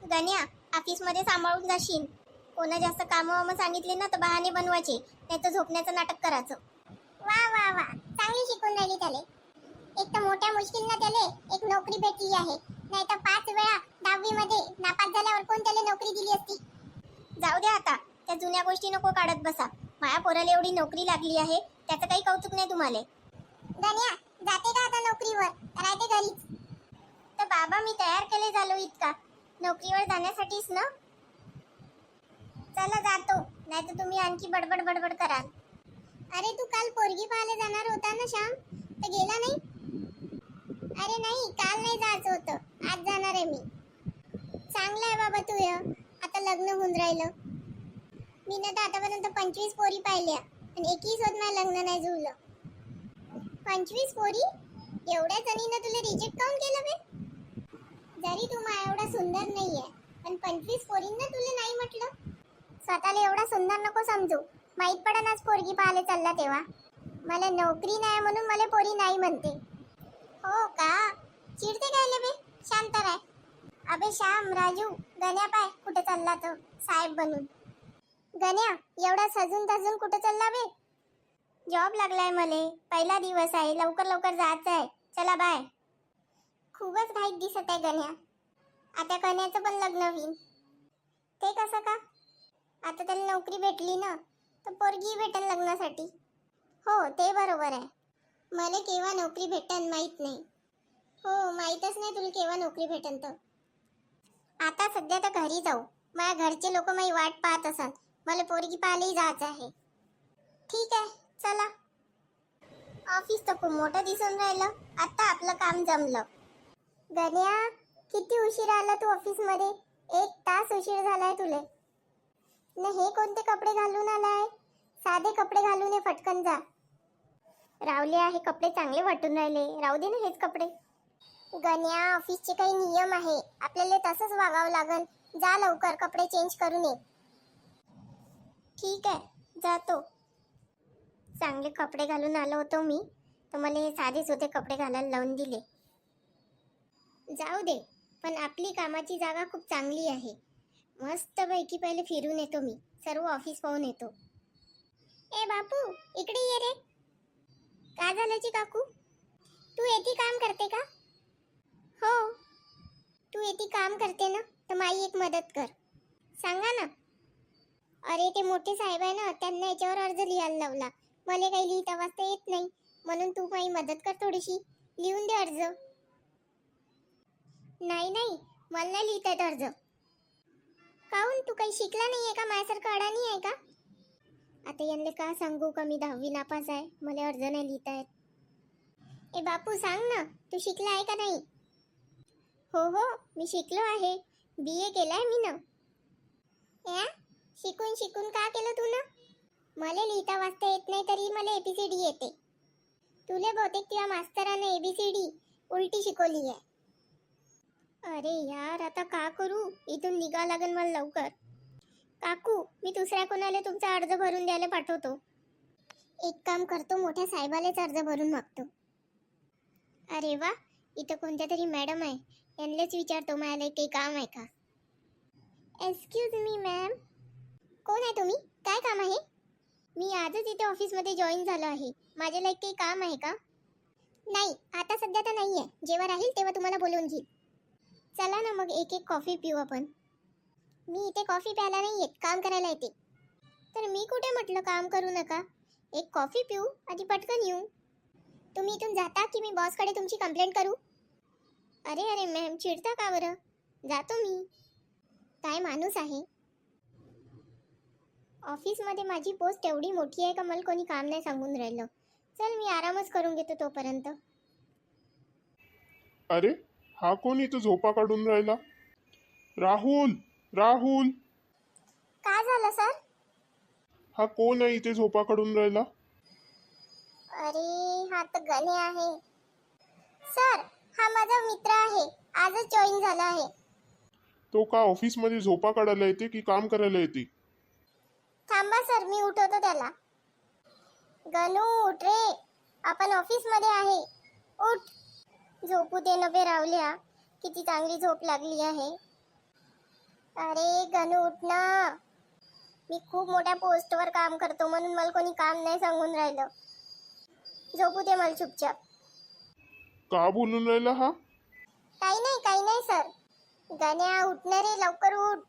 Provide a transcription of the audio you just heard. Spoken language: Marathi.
गण्या, ऑफिसमध्ये सांभाळून जाशील. कोणा जास्त कामं सांगितले ना तर बहाणे बनवायचे, नाही तर झोपण्याचं नाटक करायचं. वा वा वा, चांगली शिकून राहिली त्याले. एक तर मोठ्या मुश्किलनं त्याले एक नोकरी भेटली आहे, नाही तर 5 वेळा 10वी मध्ये नापास झाल्यावर कोण त्याला नोकरी दिली असती. जाऊ द्या आता, त्या जुन्या गोष्टी नको काढत बसा. माया पोराला एवढी नोकरी लागली आहे, त्याचं काही कौतुक नाही तुम्हाला. गण्या, जाते का आता नोकरीवर, राहते घरीच? तर बाबा, मी तयार केले झालो इतका नोकरीवर जाण्यासाठीच ना. चला जातो, नाही तर तुम्ही आणखी बडबड बडबड कराल. अरे तू काल पोरगी पाहायला जाणार होता ना श्याम, तर गेला नाही? अरे नाही, काल नाही जायचं होतं, आज जाणार आहे मी. चांगलं आहे बाबा तू आता लग्न होऊन राहिलं. मी ना तर आतापर्यंत 25 पोरी पाहिल्या आणि एकही सुद्धा मला लग्न नाही जुळलं. 25 पोरी? एवढ्या जणीनं तुला रिजेक्ट काऊन केलं बे? जरी तू एवढा सुंदर नाहीये, पण 25 पोरींना तुला नाही म्हटलं. स्वतःला एवढा सुंदर नको समजू. माहित पडन आज पोरगी पाहायला चालला तेव्हा. मला नोकरी नाही म्हणून मला पोरी नाही म्हणते. हो का? चिडते काय बे? शांत राह. अबे श्याम, राजू, गण्या पाय कुठे चालला तो साहेब बनून. गण्या, एवढा सजून तजून कुठे चालला बे? जॉब लागलाय मले, पहिला दिवस आहे, लवकर लवकर जायचं आहे. चला बाय. खूपच घाईत दिसत आहे गण्या. आता गण्याचं पण लग्न होईल. ते कसं का? आता त्याला नोकरी भेटली ना, तर पोरगी भेटेल लग्नासाठी. हो, ते बरोबर आहे. मला केव्हा नोकरी भेटन माहित नाही. हो, माहीतच नाही तुला केव्हा नोकरी भेटन तर. आता सध्या तर घरी जाऊ. माझ्या घरचे लोक माझी वाट पाहत असत. मला पोरगी पाहायलाही जायचं आहे. ठीक आहे, चला. ऑफिस तर खूप मोठं दिसून राहिलं. आता आपलं काम जमलं. गण्या, किती उशीर आला तू ऑफिस मध्ये? 1 तास उशीर झालाय तुले. न हे कोणते कपडे घालून आलाय? साधे कपडे घालून ये, फटकन जा. रावले आहे, कपडे चांगले वाटून राहिले. राहू दे ना हेच कपडे. गण्या, ऑफिसचे काही नियम आहे, आपल्याला तसंच वागावं लागन. जा लवकर, कपडे चेंज करून ये. ठीक आहे, जातो. चांगले कपडे घालून आलो होतो मी, तर मला हे साधेच होते कपडे घालायला लावून दिले. जाऊ दे, पण आपली कामाची जागा खूप चांगली आहे. मस्त पैकी पहिले फिरून येतो मी, सर्व ऑफिस पाहून येतो. ए बापू, इकडे ये रे. काय झालं जी काकू? तू येती काम करते का? हो. तू येती काम करते ना, तर माई एक मदत कर. सांगा ना. अरे ते मोठे साहेब आहे ना, त्यांना याच्यावर अर्ज लिहायला लावला. मला काही लिहिता वाचता येत नाही, म्हणून तू माई मदत कर थोडीशी. लिहून दे अर्ज. नाही नाही, मला नाही लिहिता येत अर्ज. काहून, तू काही शिकला नाहीये का? माझ्यासारखं अडाणी आहे का? आता यांना का सांगू का मी 10वी नापास आहे, मला अर्ज नाही लिहिता येत. ए बापू, सांग ना, तू शिकला आहे का नाही? हो हो, मी शिकलो आहे. BA केलाय मी ना. शिकून शिकून का केलं तू ना? मला लिहिता वाचता येत नाही, तरी मला ABCD येते. तुला बहुतेक तुझ्या मास्तराने ABCD उलटी शिकवली आहे. अरे यार, आता का करू? इथून निघा लागेल मला लवकर. काकू, मी दुसऱ्या कोणाला तुमचा अर्ज भरून द्यायला पाठवतो. एक काम करतो, मोठ्या साहेबालाच अर्ज भरून मागतो. अरे वा, इथं कोणत्या तरी मॅडम आहे, यांनाच विचारतो मला काही काम आहे का. Excuse me ma'am. कोण आहे तुम्ही? काय काम आहे? मी आजच इथे ऑफिसमध्ये जॉईन झालो आहे. माझ्याला काही काम आहे का? नाही, आता सध्या तर नाहीये. जेव्हा राहील तेव्हा तुम्हाला बोलवून घेईल. चला ना मग, एक कॉफी पिऊ आपण. मी इथे कॉफी प्यायला नाही येत, काम करायला येते. तर मी कुठे म्हटलं काम करू नका. एक कॉफी पिऊ आणि पटकन येऊ. तुम्ही इथून जाता की मी बॉसकडे तुमची कंप्लेंट करू? अरे अरे मॅम, चिडता का बरं? जातो मी. काय माणूस आहे. ऑफिसमध्ये माझी पोस्ट एवढी मोठी आहे का मला कोणी काम नाही सांगून राहिलं. चल, मी आरामच करून घेतो तोपर्यंत. अरे, हा कोण इथं झोपा काढून राहिला? राहुल, राहुल, काय झालं सर? हा कोण आहे इथे झोपा काढून राहिला? अरे, हा तर गणे आहे. सर, हा माझा मित्र आहे, आजच जॉईन झाला आहे. तो का ऑफिसमध्ये झोपा काढायला येते की काम करायला येते? थांबा सर, मी उठवतो त्याला. गणू, उठ रे, आपण ऑफिसमध्ये आहे, उठ. झोपू दे नव्हे रावल्या, किती चांगली झोप लागली आहे. अरे गणू उठ ना. मी खूप मोठ्या पोस्टवर काम करतो म्हणून मला कोणी काम नाही सांगून राहिलं. झोपू दे मला चुपचाप. का बोलून राहिला हा? काही नाही सर. गण्या उठणार रे, लवकर उठ.